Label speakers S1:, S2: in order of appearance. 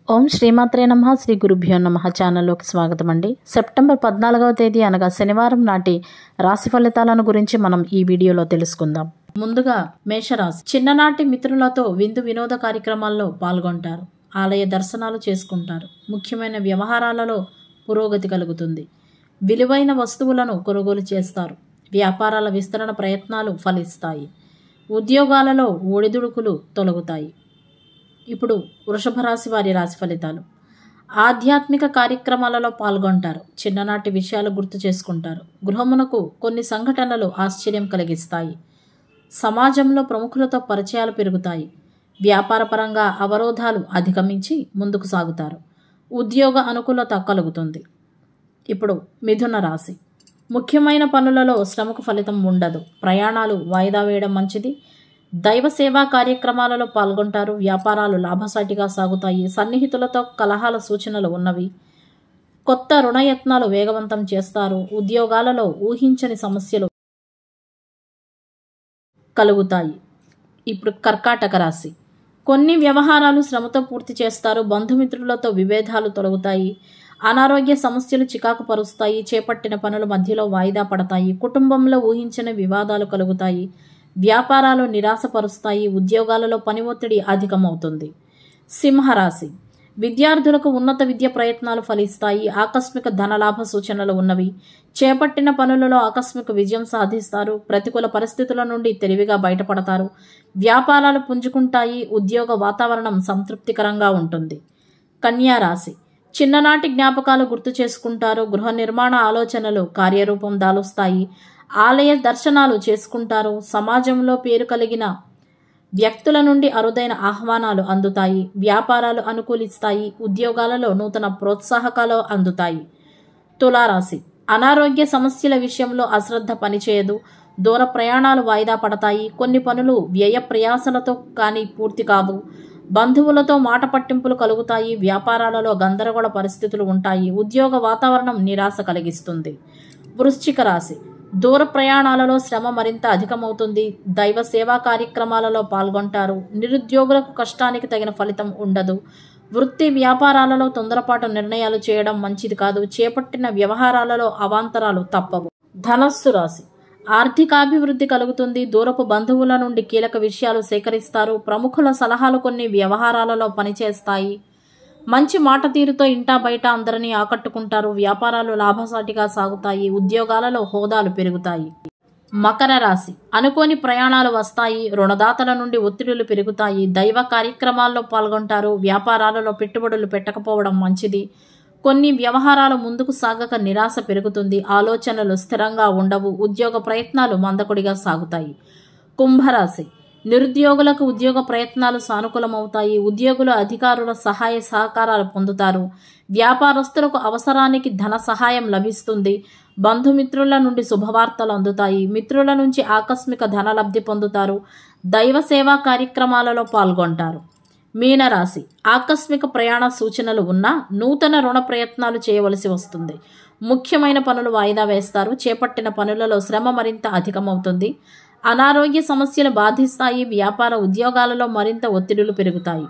S1: ఓం శ్రీమాత్రే నమః శ్రీ గురుభ్యో నమః ఛానల్లోకి స్వాగతం అండి. సెప్టెంబర్ 14వ తేదీ అనగా శనివారం నాటి రాశి ఫలితాలను గురించి మనం ఈ వీడియోలో తెలుసుకుందాం. ముందుగా మేషరాశి. చిన్ననాటి మిత్రులతో విందు వినోద కార్యక్రమాల్లో పాల్గొంటారు. ఆలయ దర్శనాలు చేసుకుంటారు. ముఖ్యమైన వ్యవహారాలలో పురోగతి కలుగుతుంది. విలువైన వస్తువులను కొనుగోలు చేస్తారు. వ్యాపారాల విస్తరణ ప్రయత్నాలు ఫలిస్తాయి. ఉద్యోగాలలో ఒడిదుడుకులు తొలగుతాయి. ఇప్పుడు వృషభ రాశి వారి రాశి ఫలితాలు. ఆధ్యాత్మిక కార్యక్రమాలలో పాల్గొంటారు. చిన్ననాటి విషయాలు గుర్తు చేసుకుంటారు. గృహమునకు కొన్ని సంఘటనలు ఆశ్చర్యం కలిగిస్తాయి. సమాజంలో ప్రముఖులతో పరిచయాలు పెరుగుతాయి. వ్యాపారపరంగా అవరోధాలు అధిగమించి ముందుకు సాగుతారు. ఉద్యోగ అనుకూలత కలుగుతుంది. ఇప్పుడు మిథున రాశి. ముఖ్యమైన పనులలో శ్రమకు ఫలితం ఉండదు. ప్రయాణాలు వాయిదా వేయడం మంచిది. దైవ సేవా కార్యక్రమాలలో పాల్గొంటారు. వ్యాపారాలు లాభసాటిగా సాగుతాయి. సన్నిహితులతో కలహాల సూచనలు ఉన్నవి. కొత్త రుణయత్నాలు వేగవంతం చేస్తారు. ఉద్యోగాలలో ఊహించని సమస్యలు కలుగుతాయి. ఇప్పుడు కర్కాటక రాశి. కొన్ని వ్యవహారాలు శ్రమతో పూర్తి చేస్తారు. బంధుమిత్రులతో విభేదాలు తొలగుతాయి. అనారోగ్య సమస్యలు చికాకు పరుస్తాయి. చేపట్టిన పనులు మధ్యలో వాయిదా పడతాయి. కుటుంబంలో ఊహించని వివాదాలు కలుగుతాయి. వ్యాపారాలు నిరాశపరుస్తాయి. ఉద్యోగాలలో పని ఒత్తిడి అధికమవుతుంది. సింహరాశి. విద్యార్థులకు ఉన్నత విద్య ప్రయత్నాలు ఫలిస్తాయి. ఆకస్మిక ధనలాభ సూచనలు ఉన్నవి. చేపట్టిన పనులలో ఆకస్మిక విజయం సాధిస్తారు. ప్రతికూల పరిస్థితుల నుండి తెలివిగా బయటపడతారు. వ్యాపారాలు పుంజుకుంటాయి. ఉద్యోగ వాతావరణం సంతృప్తికరంగా ఉంటుంది. కన్యా రాశి. చిన్ననాటి జ్ఞాపకాలు గుర్తు చేసుకుంటారు. గృహ నిర్మాణ ఆలోచనలు కార్యరూపం దాలుస్తాయి. ఆలయ దర్శనాలు చేసుకుంటారు. సమాజంలో పేరు కలిగిన వ్యక్తుల నుండి అరుదైన ఆహ్వానాలు అందుతాయి. వ్యాపారాలు అనుకూలిస్తాయి. ఉద్యోగాలలో నూతన ప్రోత్సాహకాలు అందుతాయి. తులారాశి. అనారోగ్య సమస్యల విషయంలో అశ్రద్ధ పనిచేయదు. దూర ప్రయాణాలు వాయిదా పడతాయి. కొన్ని పనులు వ్యయ ప్రయాసలతో కానీ పూర్తి కావు. బంధువులతో మాట పట్టింపులు కలుగుతాయి. వ్యాపారాలలో గందరగోళ పరిస్థితులు ఉంటాయి. ఉద్యోగ వాతావరణం నిరాశ కలిగిస్తుంది. వృశ్చిక రాశి. దూర ప్రయాణాలలో శ్రమ మరింత అధికమవుతుంది. దైవ సేవా కార్యక్రమాలలో పాల్గొంటారు. నిరుద్యోగులకు కష్టానికి తగిన ఫలితం ఉండదు. వృత్తి వ్యాపారాలలో తొందరపాటు నిర్ణయాలు చేయడం మంచిది కాదు. చేపట్టిన వ్యవహారాలలో అవాంతరాలు తప్పవు. ధనస్సు రాశి. ఆర్థికాభివృద్ధి కలుగుతుంది. దూరపు బంధువుల నుండి కీలక విషయాలు సేకరిస్తారు. ప్రముఖుల సలహాలు కొన్ని వ్యవహారాలలో పనిచేస్తాయి. మంచి మాట తీరుతో ఇంటా బయట అందరినీ ఆకట్టుకుంటారు. వ్యాపారాలు లాభసాటిగా సాగుతాయి. ఉద్యోగాలలో హోదాలు పెరుగుతాయి. మకర రాశి. అనుకోని ప్రయాణాలు వస్తాయి. రుణదాతల నుండి ఒత్తిడులు పెరుగుతాయి. దైవ కార్యక్రమాల్లో పాల్గొంటారు. వ్యాపారాలలో పెట్టుబడులు పెట్టకపోవడం మంచిది. కొన్ని వ్యవహారాలు ముందుకు సాగక నిరాశ పెరుగుతుంది. ఆలోచనలు స్థిరంగా ఉండవు. ఉద్యోగ ప్రయత్నాలు మందకొడిగా సాగుతాయి. కుంభరాశి. నిరుద్యోగులకు ఉద్యోగ ప్రయత్నాలు సానుకూలమవుతాయి. ఉద్యోగులు అధికారుల సహాయ సహకారాలు పొందుతారు. వ్యాపారస్తులకు అవసరానికి ధన సహాయం లభిస్తుంది. బంధుమిత్రుల నుండి శుభవార్తలు అందుతాయి. మిత్రుల నుంచి ఆకస్మిక ధన లబ్ధి పొందుతారు. దైవ సేవా కార్యక్రమాలలో పాల్గొంటారు. మీనరాశి. ఆకస్మిక ప్రయాణ సూచనలు ఉన్నా నూతన రుణ ప్రయత్నాలు చేయవలసి వస్తుంది. ముఖ్యమైన పనులు వాయిదా వేస్తారు. చేపట్టిన పనులలో శ్రమ మరింత అధికమవుతుంది. అనారోగ్య సమస్యలు బాధిస్తాయి. వ్యాపార ఉద్యోగాలలో మరింత ఒత్తిడులు పెరుగుతాయి.